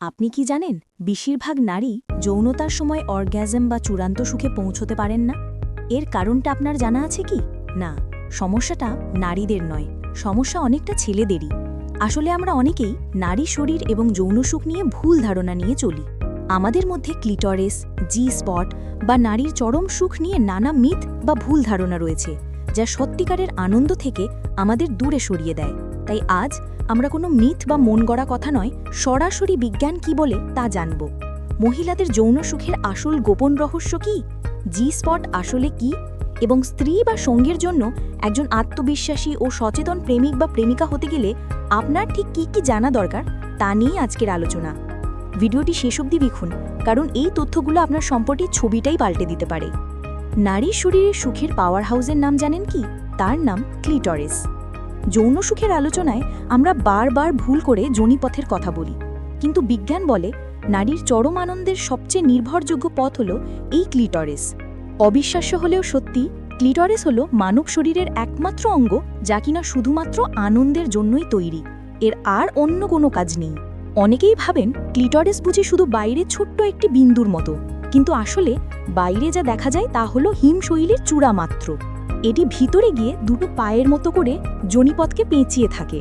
আপনি কি জানেন বেশিরভাগ নারী যৌনতার সময় অর্গ্যাজম বা চূড়ান্ত সুখে পৌঁছতে পারেন না? এর কারণটা আপনার জানা আছে কি? না, সমস্যাটা নারীদের নয়, সমস্যা অনেকটা ছেলেদেরই। আসলে আমরা অনেকেই নারী শরীর এবং যৌন সুখ নিয়ে ভুল ধারণা নিয়ে চলি। আমাদের মধ্যে ক্লিটরিস, জি স্পট বা নারীর চরম সুখ নিয়ে নানা মিথ বা ভুল ধারণা রয়েছে, যা সত্যিকারের আনন্দ থেকে আমাদের দূরে সরিয়ে দেয়। তাই আজ আমরা কোনো মিথ বা মন গড়া কথা নয়, সরাসরি বিজ্ঞান কি বলে তা জানব। মহিলাদের যৌন সুখের আসল গোপন রহস্য কি, জি স্পট আসলে কি, এবং স্ত্রী বা সঙ্গীর জন্য একজন আত্মবিশ্বাসী ও সচেতন প্রেমিক বা প্রেমিকা হতে গেলে আপনার ঠিক কি কি জানা দরকার তা নিয়ে আজকের আলোচনা। ভিডিওটি শেষ অবধি দেখুন, কারণ এই তথ্যগুলো আপনার সম্পর্কের ছবিটাই পাল্টে দিতে পারে। নারীর শরীরের সুখের পাওয়ার হাউসের নাম জানেন কি? তার নাম ক্লিটরিস। যৌন সুখের আলোচনায় আমরা বারবার ভুল করে যোনিপথের কথা বলি, কিন্তু বিজ্ঞান বলে নারীর চরম আনন্দের সবচেয়ে নির্ভরযোগ্য পথ হল এই ক্লিটরিস। অবিশ্বাস্য হলেও সত্যি, ক্লিটরিস হল মানব শরীরের একমাত্র অঙ্গ যা কিনা শুধুমাত্র আনন্দের জন্যই তৈরি, এর আর অন্য কোনো কাজ নেই। অনেকেই ভাবেন ক্লিটরিস বুঝি শুধু বাইরে ছোট্ট একটি বিন্দুর মতো, কিন্তু আসলে বাইরে যা দেখা যায় তা হলো হিমশৈলীর চূড়া মাত্র। এটি ভিতরে গিয়ে দুটো পায়ের মতো করে যোনিপথকে পেঁচিয়ে থাকে।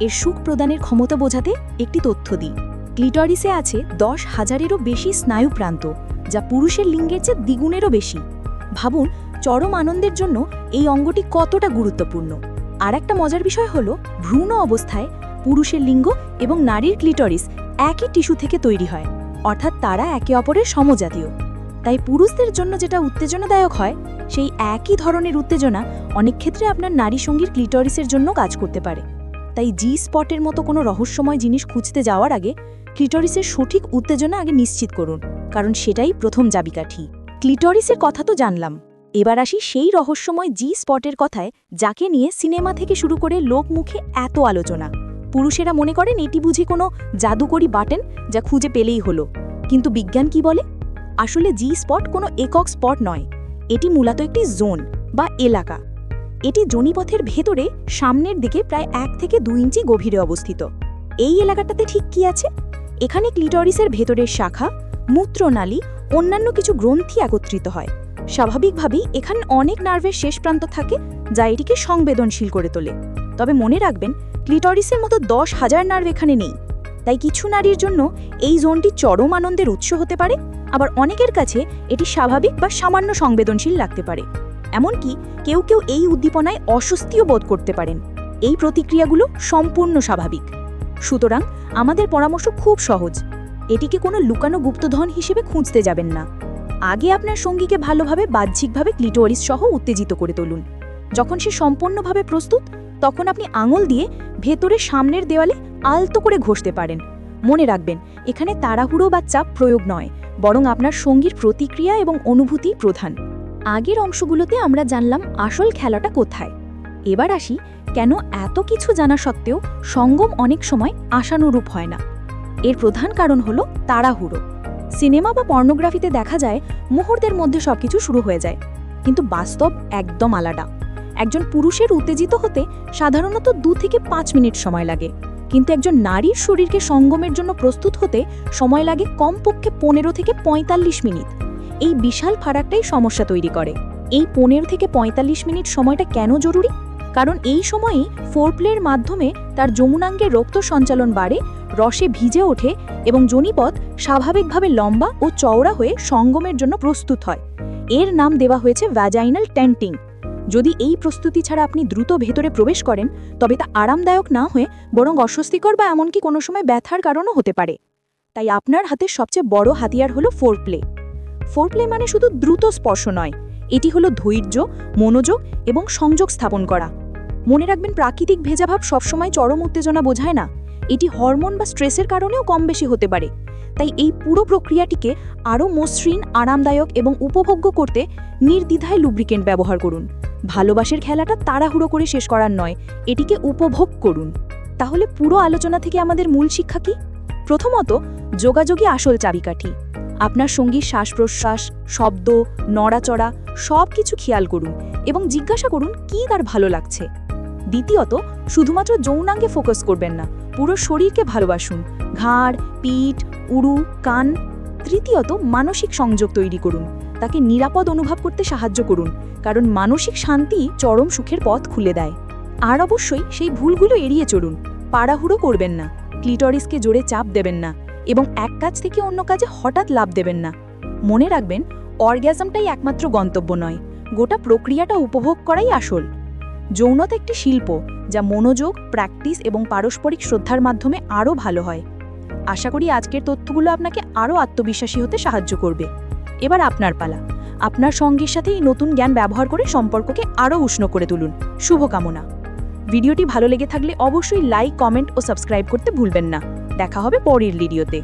এর সুখ প্রদানের ক্ষমতা বোঝাতে একটি তথ্য দিই। ক্লিটরিসে আছে 10,000-এরও বেশি স্নায়ুপ্রান্ত, যা পুরুষের লিঙ্গের চেয়ে দ্বিগুণেরও বেশি। ভাবুন চরম আনন্দের জন্য এই অঙ্গটি কতটা গুরুত্বপূর্ণ। আর একটা মজার বিষয় হলো, ভ্রূণ অবস্থায় পুরুষের লিঙ্গ এবং নারীর ক্লিটরিস একই টিস্যু থেকে তৈরি হয়, অর্থাৎ তারা একে অপরের সমজাতীয়। তাই পুরুষদের জন্য যেটা উত্তেজনাদায়ক হয়, সেই একই ধরনের উত্তেজনা অনেক ক্ষেত্রে আপনার নারী সঙ্গীর ক্লিটরিসের জন্য কাজ করতে পারে। তাই জি স্পটের মতো কোনো রহস্যময় জিনিস খুঁজতে যাওয়ার আগে ক্লিটরিসের সঠিক উত্তেজনা আগে নিশ্চিত করুন, কারণ সেটাই প্রথম চাবিকাঠি। ক্লিটরিসের কথা তো জানলাম, এবার আসি সেই রহস্যময় জি স্পটের কথায়, যাকে নিয়ে সিনেমা থেকে শুরু করে লোকমুখে এত আলোচনা। পুরুষেরা মনে করেন এটি বুঝি কোনো জাদুকরি বাটন যা খুঁজে পেলেই হলো, কিন্তু বিজ্ঞান কি বলে? আসলে জি স্পট কোনো একক স্পট নয়, এটি মূলত একটি জোন বা এলাকা। এটি যোনিপথের ভেতরে সামনের দিকে প্রায় 1 থেকে 2 ইঞ্চি গভীরে অবস্থিত। এই এলাকাটাতে ঠিক কি আছে? এখানে ক্লিটরিসের ভেতরের শাখা, মূত্রনালী, অন্যান্য কিছু গ্রন্থি একত্রিত হয়। স্বাভাবিকভাবেই এখানে অনেক নার্ভের শেষ প্রান্ত থাকে, যা এটিকে সংবেদনশীল করে তোলে। তবে মনে রাখবেন, ক্লিটরিসের মতো 10,000 নার্ভ এখানে নেই। তাই কিছু নারীর জন্য এই জোনটি চরম আনন্দের উৎস হতে পারে, আবার অনেকের কাছে এটি স্বাভাবিক বা সামান্য সংবেদনশীল লাগতে পারে। এমনকি কেউ কেউ এই উদ্দীপনায় অস্বস্তিও বোধ করতে পারেন। এই প্রতিক্রিয়াগুলো সম্পূর্ণ স্বাভাবিক। সুতরাং আমাদের পরামর্শ খুব সহজ, এটিকে কোনো লুকানো গুপ্তধন হিসেবে খুঁজতে যাবেন না। আগে আপনার সঙ্গীকে ভালোভাবে বাহ্যিকভাবে ক্লিটোরিস সহ উত্তেজিত করে তুলুন। যখন সে সম্পূর্ণভাবে প্রস্তুত, তখন আপনি আঙুল দিয়ে ভেতরে সামনের দেওয়ালে আলতো করে ঘষতে পারেন। মনে রাখবেন, এখানে তাড়াহুড়ো বা চাপ প্রয়োগ নয়, বরং আপনার সঙ্গীর প্রতিক্রিয়া এবং অনুভূতি প্রধান। আগের অংশগুলোতে আমরা জানলাম আসল খেলাটা কোথায়। এবার আসি কেন এত কিছু জানা সত্ত্বেও সঙ্গম অনেক সময় আশানুরূপ হয় না। এর প্রধান কারণ হলো তাড়াহুড়ো। সিনেমা বা পর্নোগ্রাফিতে দেখা যায় মুহূর্তের মধ্যে সবকিছু শুরু হয়ে যায়, কিন্তু বাস্তব একদম আলাদা। একজন পুরুষের উত্তেজিত হতে সাধারণত 2 থেকে 5 মিনিট সময় লাগে, কিন্তু একজন নারীর শরীরকে সঙ্গমের জন্য প্রস্তুত হতে সময় লাগে কমপক্ষে 15 থেকে 45 মিনিট। এই বিশাল ফারাকটাই সমস্যা তৈরি করে। এই 15 থেকে 45 মিনিট সময়টা কেন জরুরি? কারণ এই সময়েই ফোরপ্লের মাধ্যমে তার যৌনাঙ্গে রক্ত সঞ্চালন বাড়ে, রসে ভিজে ওঠে এবং যোনিপথ স্বাভাবিকভাবে লম্বা ও চওড়া হয়ে সঙ্গমের জন্য প্রস্তুত হয়। এর নাম দেওয়া হয়েছে ভ্যাজাইনাল টেন্টিং। যদি এই প্রস্তুতি ছাড়া আপনি দ্রুত ভেতরে প্রবেশ করেন, তবে তা আরামদায়ক না হয়ে বরং অস্বস্তিকর বা এমনকি কোনো সময় ব্যথার কারণও হতে পারে। তাই আপনার হাতে সবচেয়ে বড় হাতিয়ার হলো ফোরপ্লে। ফোরপ্লে মানে শুধু দ্রুত স্পর্শ নয়, এটি হলো ধৈর্য, মনোযোগ এবং সংযোগ স্থাপন করা। মনে রাখবেন, প্রাকৃতিক ভেজাভাব সবসময় চরম উত্তেজনা বোঝায় না, এটি হরমোন বা স্ট্রেসের কারণেও কম বেশি হতে পারে। তাই এই পুরো প্রক্রিয়াটিকে আরও মসৃণ, আরামদায়ক এবং উপভোগ্য করতে নির্দ্বিধায় লুব্রিকেন্ট ব্যবহার করুন। ভালোবাসার খেলাটা তাড়াহুড়ো করে শেষ করার নয়, এটিকে উপভোগ করুন। তাহলে পুরো আলোচনা থেকে আমাদের মূল শিক্ষা কি? প্রথমত, যোগাযোগই আসল চাবিকাঠি। আপনার সঙ্গীর শ্বাস প্রশ্বাস, শব্দ, নড়াচড়া সব কিছু খেয়াল করুন এবং জিজ্ঞাসা করুন কি তার ভালো লাগছে। দ্বিতীয়ত, শুধুমাত্র যৌনাঙ্গে ফোকাস করবেন না, পুরো শরীরকে ভালোবাসুন। ঘাড়, পিঠ, উরু, কান। তৃতীয়ত, মানসিক সংযোগ তৈরি করুন। তাকে নিরাপদ অনুভব করতে সাহায্য করুন, কারণ মানসিক শান্তি চরম সুখের পথ খুলে দেয়। আর অবশ্যই সেই ভুলগুলো এড়িয়ে চলুন। তাড়াহুড়ো করবেন না, ক্লিটরিসকে জোরে চাপ দেবেন না, এবং এক কাজ থেকে অন্য কাজে হঠাৎ লাফ দেবেন না। মনে রাখবেন, অর্গ্যাজমটাই একমাত্র গন্তব্য নয়, গোটা প্রক্রিয়াটা উপভোগ করাই আসল। যৌনতা একটি শিল্প, যা মনোযোগ, প্র্যাকটিস এবং পারস্পরিক শ্রদ্ধার মাধ্যমে আরও ভালো হয়। আশা করি আজকের তথ্যগুলো আপনাকে আরও আত্মবিশ্বাসী হতে সাহায্য করবে। এবার আপনার পালা। আপনার সঙ্গীর সাথে এই নতুন জ্ঞান ব্যবহার করে সম্পর্ককে আরও উষ্ণ করে তুলুন। শুভকামনা। ভিডিওটি ভালো লেগে থাকলে অবশ্যই লাইক, কমেন্ট ও সাবস্ক্রাইব করতে ভুলবেন না। দেখা হবে পরের ভিডিওতে।